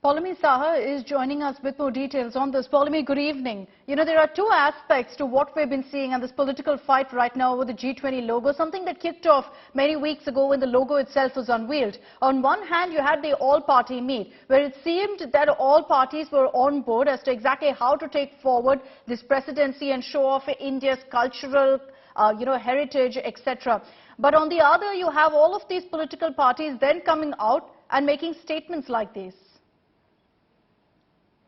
Paulami Saha is joining us with more details on this. Paulami, good evening. You know, there are two aspects to what we've been seeing in this political fight right now over the G20 logo, something that kicked off many weeks ago when the logo itself was unveiled. On one hand, you had the all-party meet, where it seemed that all parties were on board as to exactly how to take forward this presidency and show off India's cultural heritage, etc. But on the other, you have all of these political parties then coming out and making statements like this.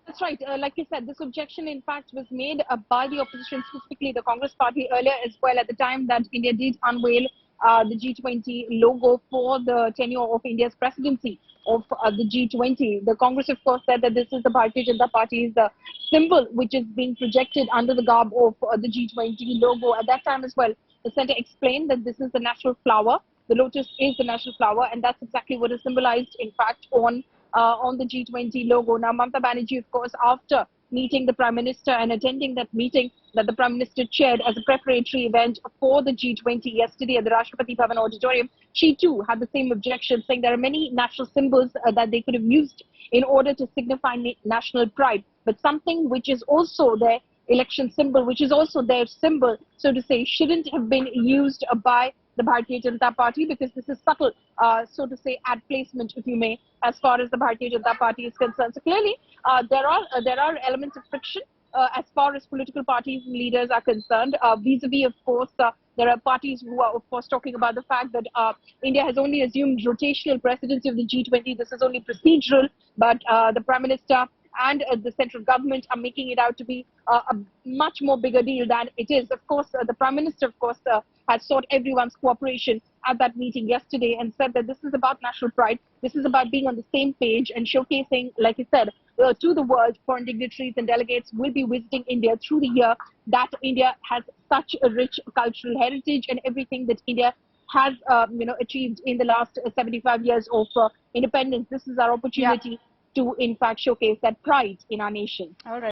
That's right. Like you said, this objection, in fact, was made by the opposition, specifically the Congress party, earlier as well, at the time that India did unveil the G20 logo for the tenure of India's presidency of the G20. The Congress, of course, said that this is the Bharatiya Janata Party's symbol, which is being projected under the garb of the G20 logo. At that time as well, the centre explained that this is the national flower. The lotus is the national flower, and that's exactly what is symbolized, in fact, on the G20 logo. Now, Mamata Banerjee, of course, after meeting the Prime Minister and attending that meeting that the Prime Minister chaired as a preparatory event for the G20 yesterday at the Rashtrapati Bhavan Auditorium, she too had the same objection, saying there are many national symbols that they could have used in order to signify national pride, but something which is also their election symbol, which is also their symbol, so to say, shouldn't have been used by the Bharatiya Janata Party, because this is subtle, so to say, ad placement, if you may, as far as the Bharatiya Janata Party is concerned. So clearly, there are elements of friction as far as political parties and leaders are concerned. Vis-a-vis, of course, there are parties who are, of course, talking about the fact that India has only assumed rotational presidency of the G20. This is only procedural, but the Prime Minister and the central government are making it out to be a much more bigger deal than it is. Of course, the Prime Minister, of course, has sought everyone's cooperation at that meeting yesterday and said that this is about national pride. This is about being on the same page and showcasing, like I said, to the world. Foreign dignitaries and delegates will be visiting India through the year, that India has such a rich cultural heritage and everything that India has achieved in the last 75 years of independence. This is our opportunity to, in fact, showcase that pride in our nation. All right.